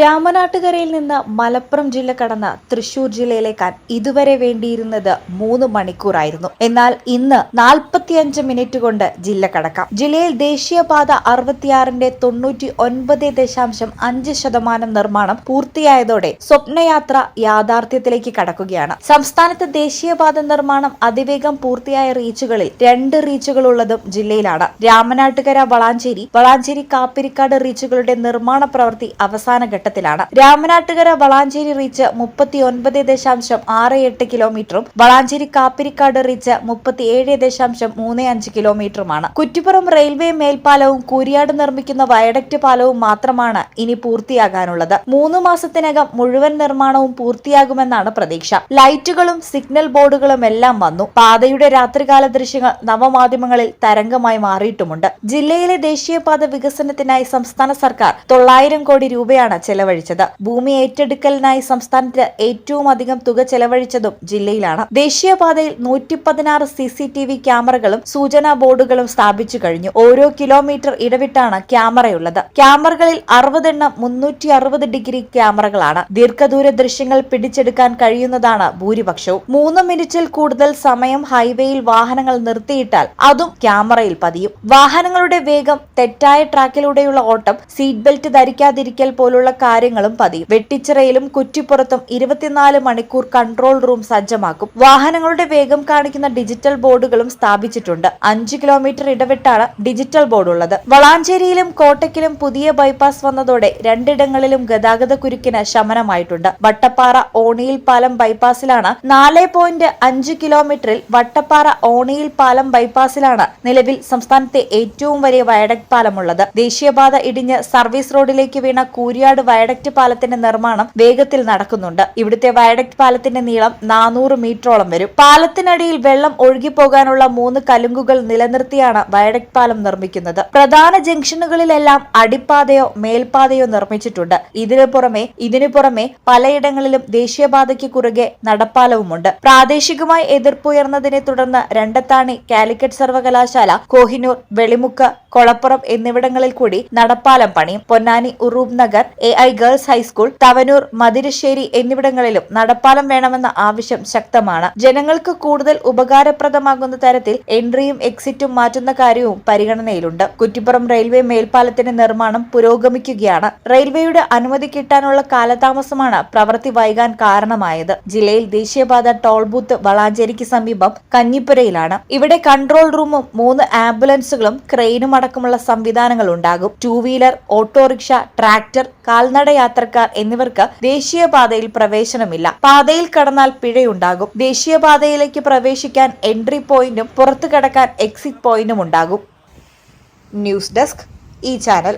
രാമനാട്ടുകരയിൽ നിന്ന് മലപ്പുറം ജില്ല കടന്ന് തൃശൂർ ജില്ലയിലേക്കാൻ ഇതുവരെ വേണ്ടിയിരുന്നത് 3 മണിക്കൂറായിരുന്നു. എന്നാൽ ഇന്ന് 45 മിനിറ്റ് കൊണ്ട് ജില്ല കടക്കാം. ജില്ലയിൽ ദേശീയപാത 66ന്റെ 99.5% നിർമ്മാണം പൂർത്തിയായതോടെ സ്വപ്നയാത്ര യാഥാർത്ഥ്യത്തിലേക്ക് കടക്കുകയാണ്. സംസ്ഥാനത്ത് ദേശീയപാത നിർമ്മാണം അതിവേഗം പൂർത്തിയായ റീച്ചുകളിൽ 2 റീച്ചുകളുള്ളതും ജില്ലയിലാണ്. രാമനാട്ടുകര വളാഞ്ചേരി കാപ്പിരിക്കാട് റീച്ചുകളുടെ നിർമ്മാണ പ്രവൃത്തി അവസാന ഘട്ടത്തിലാണ്. രാമനാട്ടുകര വളാഞ്ചേരി റീച്ച് 39.68 കിലോമീറ്ററും വളാഞ്ചേരി കാപ്പിരിക്കാട് റീച്ച് 37.35 കിലോമീറ്ററുമാണ്. കുറ്റിപ്പുറം റെയിൽവേ മേൽപ്പാലവും കൂരിയാട് നിർമ്മിക്കുന്ന വയഡക്ട് പാലവും മാത്രമാണ് ഇനി പൂർത്തിയാകാനുള്ളത്. 3 മാസത്തിനകം മുഴുവൻ നിർമ്മാണവും പൂർത്തിയാകുമെന്നാണ് പ്രതീക്ഷ. ലൈറ്റുകളും സിഗ്നൽ ബോർഡുകളും എല്ലാം വന്നു. പാതയുടെ രാത്രികാല ദൃശ്യങ്ങൾ നവമാധ്യമങ്ങളിൽ തരംഗമായി മാറിയിട്ടുമുണ്ട്. ജില്ലയിലെ ദേശീയപാത വികസനത്തിനായി സംസ്ഥാന സർക്കാർ 900 കോടി രൂപയാണ് ചെലവഴിച്ചത്. ഭൂമി ഏറ്റെടുക്കലിനായി സംസ്ഥാനത്ത് ഏറ്റവും അധികം തുക ചെലവഴിച്ചതും ജില്ലയിലാണ്. ദേശീയപാതയിൽ 116 CCTV ക്യാമറകളും സൂചനാ ബോർഡുകളും സ്ഥാപിച്ചു കഴിഞ്ഞു. ഓരോ കിലോമീറ്റർ ഇടവിട്ടാണ് ക്യാമറയുള്ളത്. ക്യാമറകളിൽ 60 എണ്ണം 360 ഡിഗ്രി ക്യാമറകളാണ്. ദീർഘദൂര ദൃശ്യങ്ങൾ പിടിച്ചെടുക്കാൻ കഴിയുന്നതാണ് ഭൂരിപക്ഷവും. 3 മിനിറ്റിൽ കൂടുതൽ സമയം ഹൈവേയിൽ വാഹനങ്ങൾ നിർത്തിയിട്ടാൽ അതും ക്യാമറയിൽ പതിയും. വാഹനങ്ങളുടെ വേഗം, തെറ്റായ ട്രാക്കിലൂടെയുള്ള ഓട്ടം, സീറ്റ് ബെൽറ്റ് ധരിക്കാതിരിക്കൽ പോലുള്ള കാര്യങ്ങളും പതിയും. വെട്ടിച്ചിറയിലും കുറ്റിപ്പുറത്തും 24 മണിക്കൂർ കൺട്രോൾ റൂം സജ്ജമാക്കും. വാഹനങ്ങളുടെ വേഗം കാണിക്കുന്ന ഡിജിറ്റൽ ബോർഡുകളും സ്ഥാപിച്ചിട്ടുണ്ട്. 5 കിലോമീറ്റർ ഇടവിട്ടാണ് ഡിജിറ്റൽ ബോർഡ് ഉള്ളത്. വളാഞ്ചേരിയിലും കോട്ടയ്ക്കിലും പുതിയ ബൈപ്പാസ് വന്നതോടെ 2 ഇടങ്ങളിലും ഗതാഗത കുരുക്കിന് ശമനമായിട്ടുണ്ട്. വട്ടപ്പാറ ഓണിയിൽ പാലം ബൈപ്പാസിലാണ് 4.5 കിലോമീറ്ററിൽ വട്ടപ്പാറ ഓണിയിൽ പാലം ബൈപ്പാസിലാണ് നിലവിൽ സംസ്ഥാനത്തെ ഏറ്റവും വലിയ വയഡക്ട് പാലമുള്ളത്. ദേശീയപാത ഇടിഞ്ഞ് സർവീസ് റോഡിലേക്ക് വീണ കൂരിയാട് വയഡക്ട് പാലത്തിന്റെ നിർമ്മാണം വേഗത്തിൽ നടക്കുന്നുണ്ട്. ഇവിടുത്തെ വയഡക്ട് പാലത്തിന്റെ നീളം 400 മീറ്ററോളം വരും. പാലത്തിനടിയിൽ വെള്ളം ഒഴുകിപ്പോകാനുള്ള 3 കലുങ്കുകൾ നിലനിർത്തിയാണ് വയഡക്ട് പാലം നിർമ്മിക്കുന്നത്. പ്രധാന ജംഗ്ഷനുകളിലെല്ലാം അടിപ്പാതയോ മേൽപ്പാതയോ നിർമ്മിച്ചിട്ടുണ്ട്. ഇതിനു പുറമെ പലയിടങ്ങളിലും ദേശീയപാതയ്ക്ക് കുറുകെ നടപ്പാലവുമുണ്ട്. പ്രാദേശികമായി എതിർപ്പുയർന്നതിനെ തുടർന്ന് രണ്ടത്താണി, കാലിക്കറ്റ് സർവകലാശാല, കോഹിനൂർ, വെളിമുക്ക്, കൊളപ്പുറം എന്നിവിടങ്ങളിൽ കൂടി നടപ്പാലം പണിയും. Ponnani, Uroob Nagar, AI girls high school, Thavanur, Mathirassery എന്നിവിടങ്ങളിലും നടപ്പാലം വേണമെന്ന ആവശ്യം ശക്തമാണ്. ജനങ്ങൾക്ക് കൂടുതൽ ഉപകാരപ്രദമാകുന്ന തരത്തിൽ എൻട്രിയും എക്സിറ്റും മാറ്റുന്ന കാര്യവും പരിഗണനയിലുണ്ട്. കുറ്റിപ്പുറം റെയിൽവേ മേൽപ്പാലത്തിന്റെ നിർമ്മാണം പുരോഗമിക്കുകയാണ്. റെയിൽവേയുടെ അനുമതി കിട്ടാനുള്ള കാലതാമസമാണ് പ്രവൃത്തി വൈകാൻ കാരണമായത്. ജില്ലയിൽ ദേശീയപാത ടോൾ ബൂത്ത് വളാഞ്ചേരിക്ക് സമീപം കഞ്ഞിപ്പുരയിലാണ്. ഇവിടെ കൺട്രോൾ റൂമും 3 ആംബുലൻസുകളും ക്രെയിനും അടക്കമുള്ള സംവിധാനങ്ങൾ ഉണ്ടാകും. 2 വീലർ, ഓട്ടോറിക്ഷ, ട്രാക്ടർ, കാൽനട യാത്രക്കാർ എന്നിവർക്ക് ദേശീയപാതയിൽ പ്രവേശനമില്ല. പാതയിൽ കടന്നാൽ പിഴയുണ്ടാകും. ദേശീയപാതയിലേക്ക് പ്രവേശിക്കാൻ എൻട്രി പോയിന്റും പുറത്തു കടക്കാൻ എക്സിറ്റ് പോയിന്റും ഉണ്ടാകും. ന്യൂസ് ഡെസ്ക്, ഈ ചാനൽ.